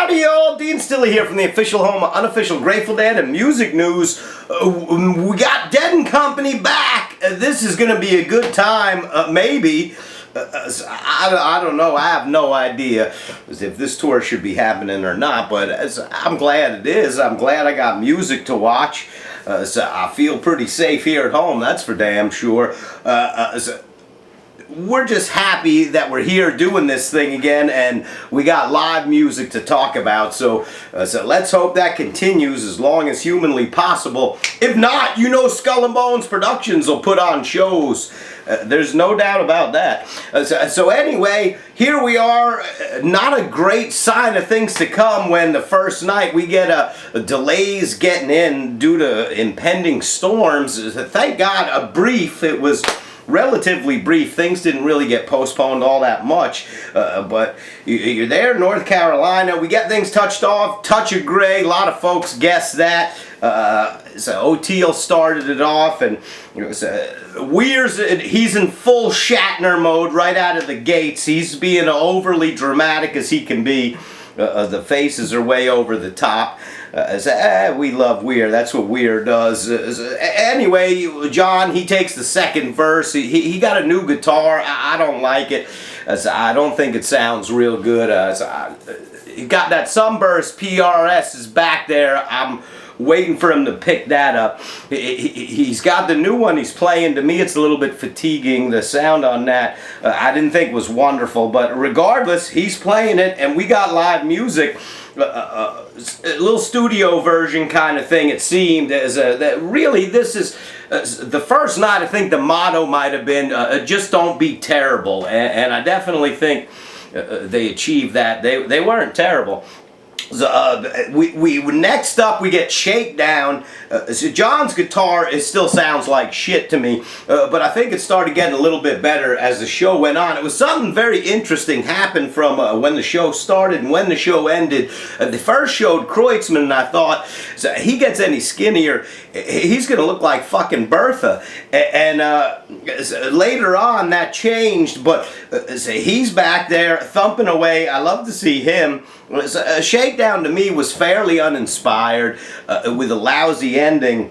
Howdy y'all, Dean Stiller here from the official home of Unofficial Grateful Dead and music news. We got Dead and Company back. This is going to be a good time, maybe. I don't know, I have no idea if this tour should be happening or not, but I'm glad it is. I'm glad I got music to watch. So I feel pretty safe here at home, that's for damn sure. We're just happy that we're here doing this thing again, and we got live music to talk about, so let's hope that continues as long as humanly possible. If not, you know Skull and Bones Productions will put on shows. There's no doubt about that. So anyway, here we are. Not a great sign of things to come when the first night we get delays getting in due to impending storms. Thank God, a brief. It was relatively brief. Things didn't really get postponed all that much, but you're there, North Carolina. We get things touched off, touch of gray. A lot of folks guessed that. So O'Teal started it off, and Weir's, he's in full Shatner mode right out of the gates. He's being overly dramatic as he can be. The faces are way over the top. We love Weir. That's what Weir does. Anyway, John, he takes the second verse. He got a new guitar. I don't like it. I don't think it sounds real good. He got that Sunburst PRS is back there. I'm waiting for him to pick that up. He's got the new one he's playing. To me, it's a little bit fatiguing. The sound on that I didn't think was wonderful, but regardless, he's playing it, and we got live music. A little studio version kind of thing, it seemed. That really, this is the first night. I think the motto might have been just don't be terrible, and I definitely think they achieved that. They weren't terrible. Next up we get Shakedown. So John's guitar still sounds like shit to me, but I think it started getting a little bit better as the show went on. It was something very interesting happened from when the show started and when the show ended. The first showed Kreutzmann, and I thought, so he gets any skinnier, he's going to look like fucking Bertha. And later on that changed, but he's back there thumping away. I love to see him. Shakedown to me was fairly uninspired with a lousy ending,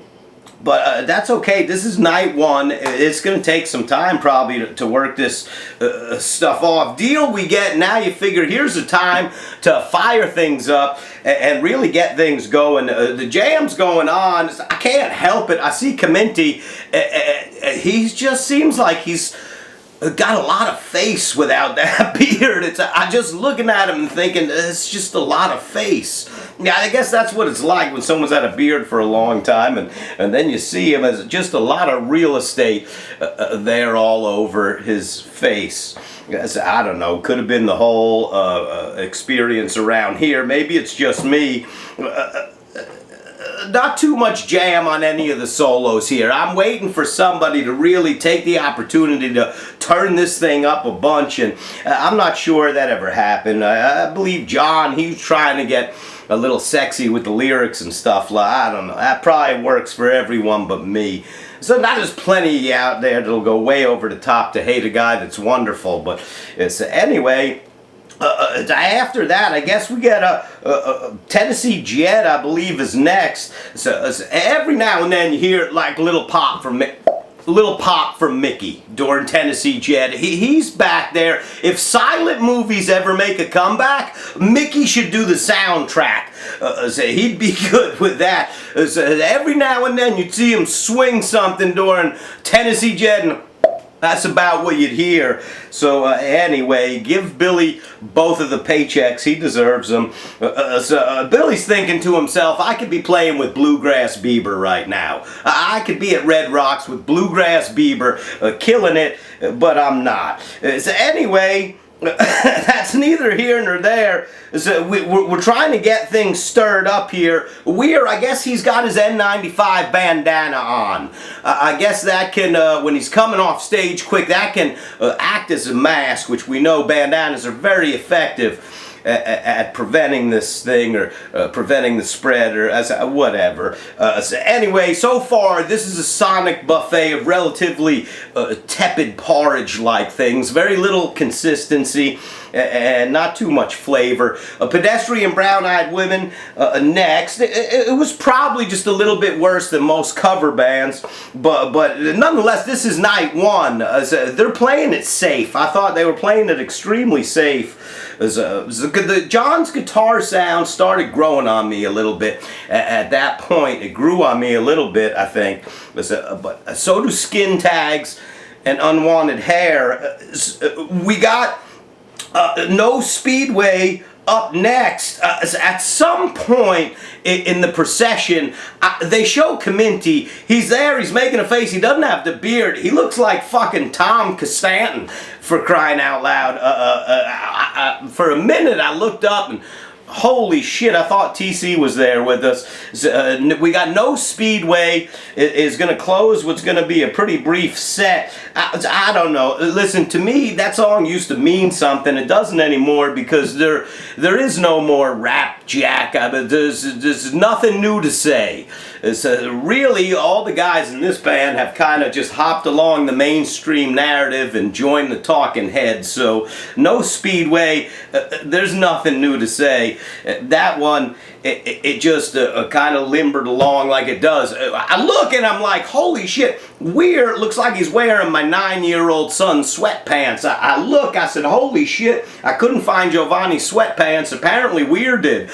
but that's okay. This is night one. It's going to take some time probably to work this stuff off. Deal we get, now you figure here's the time to fire things up and really get things going. The jam's going on. I can't help it. I see Caminti. He just seems like he's got a lot of face without that beard. I'm just looking at him and thinking, it's just a lot of face. Yeah, I guess that's what it's like when someone's had a beard for a long time, and then you see him as just a lot of real estate there all over his face. I don't know, could have been the whole experience around here. Maybe it's just me. Not too much jam on any of the solos here. I'm waiting for somebody to really take the opportunity to turn this thing up a bunch, and I'm not sure that ever happened. I believe John, he was trying to get a little sexy with the lyrics and stuff. I don't know. That probably works for everyone but me. So now there's plenty out there that'll go way over the top to hate a guy that's wonderful, but it's anyway. After that, I guess we get a Tennessee Jet, I believe, is next. So every now and then you hear like little pop from Mickey during Tennessee Jet. He's back there. If silent movies ever make a comeback, Mickey should do the soundtrack. He'd be good with that. Every now and then you'd see him swing something during Tennessee Jet, and that's about what you'd hear. So anyway, give Billy both of the paychecks. He deserves them. Billy's thinking to himself, I could be playing with Bluegrass Bieber right now. I could be at Red Rocks with Bluegrass Bieber, killing it, but I'm not. So anyway, that's neither here nor there. So we're trying to get things stirred up here. I guess he's got his N95 bandana on. I guess that can, when he's coming off stage quick, that can act as a mask, which we know bandanas are very effective at preventing this thing, or preventing the spread, or whatever. So anyway, so far this is a sonic buffet of relatively tepid porridge-like things. Very little consistency. and not too much flavor. Pedestrian Brown-Eyed Women next. It was probably just a little bit worse than most cover bands, but nonetheless, this is night one. They're playing it safe. I thought they were playing it extremely safe. John's guitar sound started growing on me a little bit. At that point, it grew on me a little bit, I think. But so do Skin Tags and Unwanted Hair. We got No Speedway up next. At some point in the procession, they show Caminti. He's there, he's making a face, he doesn't have the beard. He looks like fucking Tom Costantin, for crying out loud. For a minute I looked up and holy shit, I thought TC was there with us. We got No Speedway is going to close what's going to be a pretty brief set. I don't know. Listen, to me, that song used to mean something. It doesn't anymore because there is no more rap jack. There's nothing new to say. Really, all the guys in this band have kind of just hopped along the mainstream narrative and joined the talking heads. So, No Speedway, there's nothing new to say. That one, it just kind of limbered along like it does. I look and I'm like, holy shit, Weir looks like he's wearing my 9-year-old son's sweatpants. I said, holy shit, I couldn't find Giovanni's sweatpants. Apparently Weir did.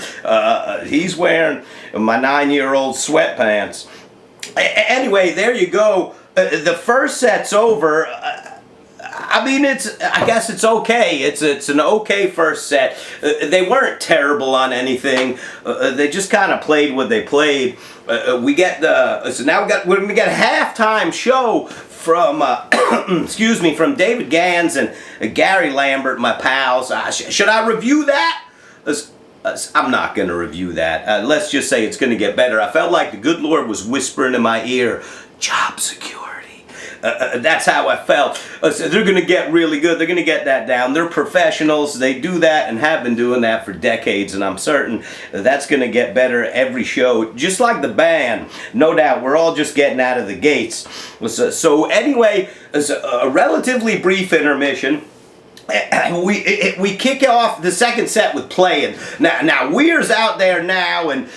He's wearing my 9-year-old sweatpants. Anyway, there you go. The first set's over. I mean, I guess it's okay. It's an okay first set. They weren't terrible on anything. They just kind of played what they played. We get so now we're gonna get a halftime show from excuse me, from David Gans and Gary Lambert, my pals. Should I review that? I'm not going to review that. Let's just say it's going to get better. I felt like the good Lord was whispering in my ear, job security. That's how I felt. So they're going to get really good. They're going to get that down. They're professionals. They do that and have been doing that for decades, and I'm certain that's going to get better every show, just like the band. No doubt, we're all just getting out of the gates. So anyway, it's a relatively brief intermission. We kick off the second set with Playing. Now Weir's out there now, and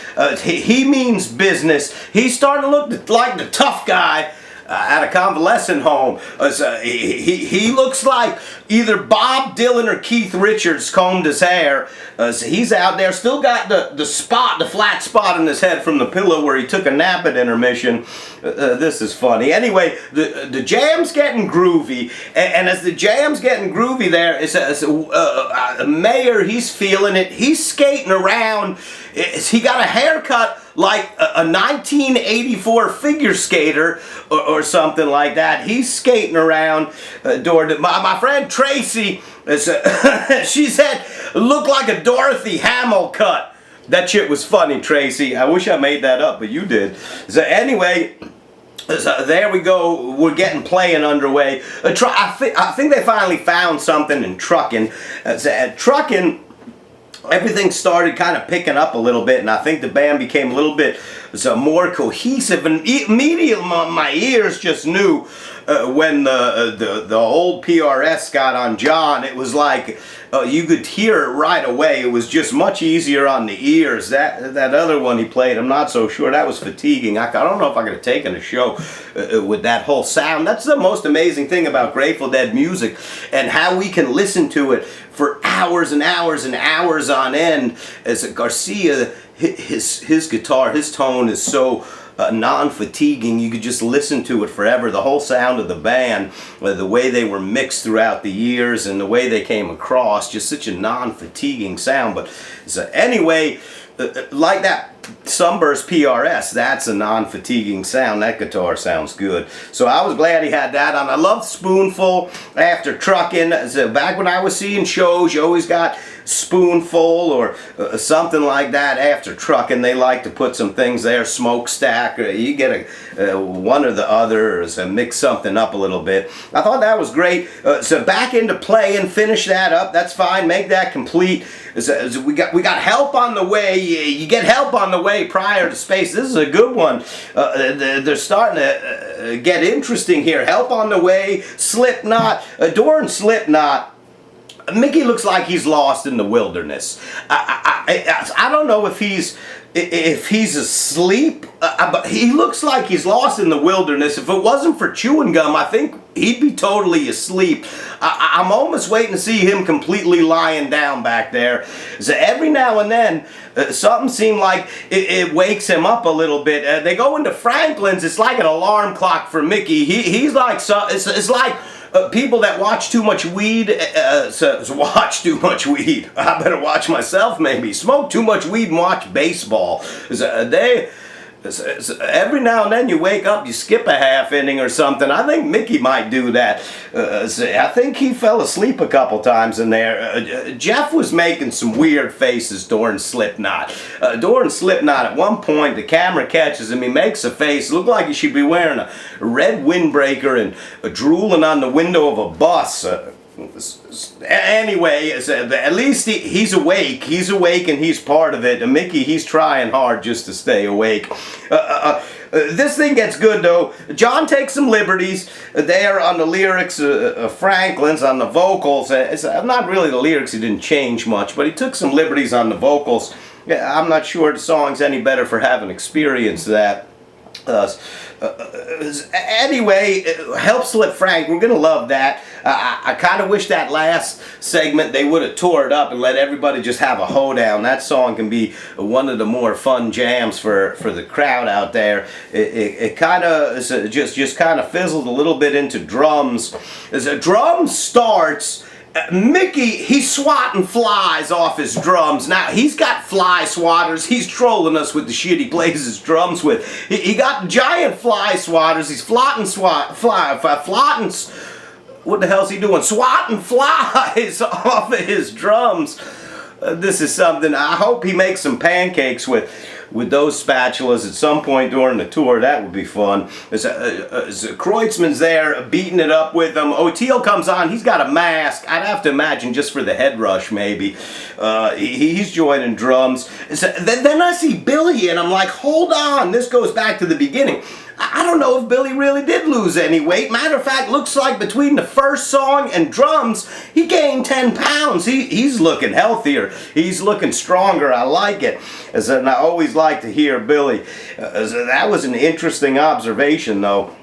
he means business. He's starting to look like the tough guy at a convalescent home. He looks like either Bob Dylan or Keith Richards combed his hair. So he's out there, still got the flat spot in his head from the pillow where he took a nap at intermission. This is funny. Anyway, the jam's getting groovy, and as the jam's getting groovy there, Mayer, he's feeling it. He's skating around. He got a haircut like a 1984 figure skater or something like that. He's skating around. My friend Tracy, she said, looked like a Dorothy Hamill cut. That shit was funny, Tracy. I wish I made that up, but you did. So anyway, so there we go. We're getting Playing underway. I think they finally found something in Truckin'. Truckin', everything started kind of picking up a little bit, and I think the band became a little bit more cohesive, and immediately my ears just knew when the old PRS got on John. It was like you could hear it right away. It was just much easier on the ears. That other one he played, I'm not so sure. That was fatiguing. I don't know if I could have taken a show with that whole sound. That's the most amazing thing about Grateful Dead music, and how we can listen to it for hours and hours and hours on end. As Garcia, his guitar, his tone is so non-fatiguing. You could just listen to it forever. The whole sound of the band, the way they were mixed throughout the years and the way they came across, just such a non-fatiguing sound. But so anyway, like that Sunburst PRS, that's a non-fatiguing sound. That guitar sounds good. So I was glad he had that on. I love Spoonful after Truckin'. So back when I was seeing shows, you always got Spoonful or something like that after Truckin'. They like to put some things there, Smokestack, or you get one or the other, or mix something up a little bit. I thought that was great. So back into Playing, finish that up. That's fine. Make that complete. So we got Help on the way. You get Help on the way prior to Space. This is a good one. They're starting to get interesting here. Help on the Way, Slipknot, Adore and Slipknot. Mickey looks like he's lost in the wilderness. I don't know if he's asleep, but he looks like he's lost in the wilderness. If it wasn't for chewing gum, I think he'd be totally asleep. I'm almost waiting to see him completely lying down back there. So every now and then, something seemed like it wakes him up a little bit. They go into Franklin's. It's like an alarm clock for Mickey. He's like, it's like people that watch too much weed, watch too much weed. I better watch myself maybe. Smoke too much weed and watch baseball. Every now and then you wake up, you skip a half inning or something. I think Mickey might do that. I think he fell asleep a couple times in there. Jeff was making some weird faces during Slipknot. During Slipknot, at one point, the camera catches him. He makes a face. Looked like he should be wearing a red windbreaker and drooling on the window of a bus. Anyway, at least he's awake. He's awake and he's part of it. And Mickey, he's trying hard just to stay awake. This thing gets good though. John takes some liberties there on the lyrics of Franklin's, on the vocals. It's not really the lyrics, he didn't change much, but he took some liberties on the vocals. I'm not sure the song's any better for having experienced that. Anyway, Help Slip Frank, we're gonna love that. I kind of wish that last segment they would have tore it up and let everybody just have a hoedown. That song can be one of the more fun jams for the crowd out there. It kind of just kind of fizzled a little bit into drums. As a drum starts, Mickey, he's swatting flies off his drums. Now, he's got fly swatters. He's trolling us with the shit he plays his drums with. He got giant fly swatters. He's flotting what the hell's he doing? Swatting flies off of his drums. This is something I hope he makes some pancakes with those spatulas at some point during the tour. That would be fun. Kreutzmann's there beating it up with him. O'Teal comes on. He's got a mask. I'd have to imagine just for the head rush maybe. He's joining drums. Then I see Billy and I'm like, hold on. This goes back to the beginning. I don't know if Billy really did lose any weight. Matter of fact, looks like between the first song and drums, he gained 10 pounds. He's looking healthier. He's looking stronger. I like it. And I always like to hear Billy. That was an interesting observation, though.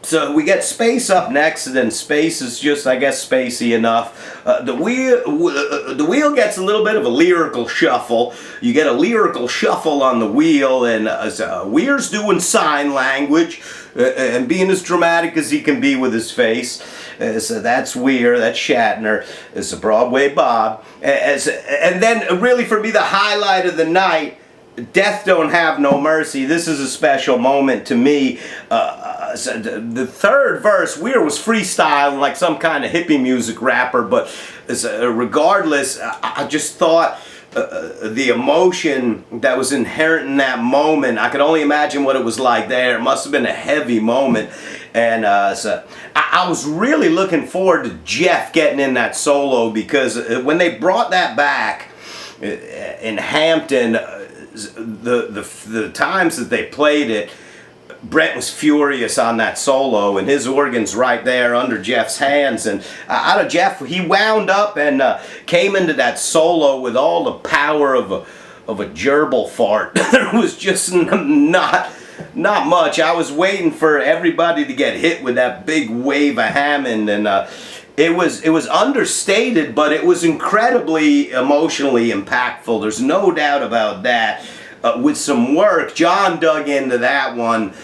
So we get Space up next, and then Space is just, I guess, spacey enough. The wheel gets a little bit of a lyrical shuffle. You get a lyrical shuffle on the wheel, and Weir's doing sign language and being as dramatic as he can be with his face. So that's Weir, that's Shatner, it's a Broadway Bob. And then really for me the highlight of the night, Death Don't Have No Mercy. This is a special moment to me. The third verse, Weir was freestyling like some kind of hippie music rapper, but regardless, I just thought the emotion that was inherent in that moment, I could only imagine what it was like there. It must have been a heavy moment. And I was really looking forward to Jeff getting in that solo, because when they brought that back in Hampton, the times that they played it, Brent was furious on that solo, and his organ's right there under Jeff's hands. And out of Jeff, he wound up and came into that solo with all the power of a gerbil fart. There was just not much. I was waiting for everybody to get hit with that big wave of Hammond, and it was understated, but it was incredibly emotionally impactful. There's no doubt about that. With some work, John dug into that one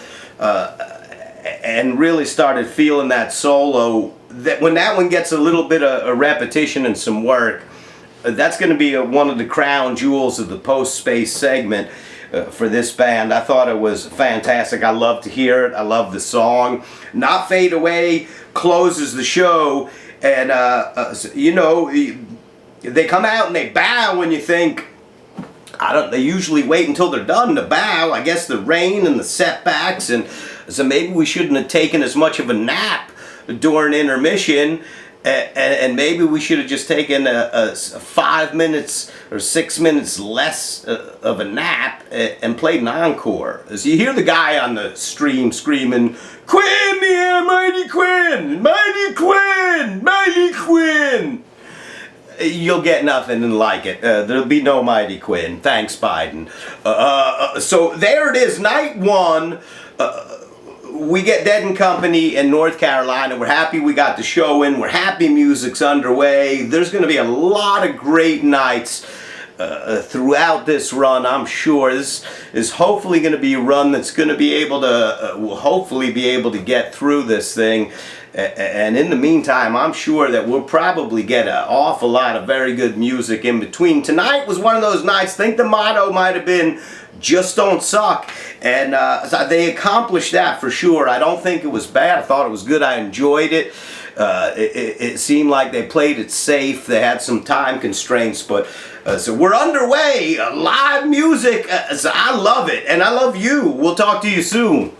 and really started feeling that solo. That when that one gets a little bit of a repetition and some work, that's going to be one of the crown jewels of the post-space segment for this band. I thought it was fantastic. I love to hear it. I love the song. Not Fade Away closes the show, and you know, they come out and they bow, and you think, they usually wait until they're done to bow. I guess the rain and the setbacks, and so maybe we shouldn't have taken as much of a nap during intermission, and maybe we should have just taken a 5 minutes or 6 minutes less of a nap and played an encore. As you hear the guy on the stream screaming, "Quinn, yeah, Mighty Quinn, Mighty Quinn, Mighty Quinn." you'll get nothing like it. There'll be no Mighty Quinn. Thanks, Biden. So there it is, night one. We get Dead and Company in North Carolina. We're happy we got the show in. We're happy music's underway. There's going to be a lot of great nights throughout this run, I'm sure. This is hopefully going to be a run that's going to be able to, we'll hopefully be able to get through this thing. And in the meantime, I'm sure that we'll probably get an awful lot of very good music in between. Tonight was one of those nights, I think the motto might have been, just don't suck. And they accomplished that for sure. I don't think it was bad. I thought it was good. I enjoyed it. It seemed like they played it safe. They had some time constraints, but so we're underway. Live music. So I love it, and I love you. We'll talk to you soon.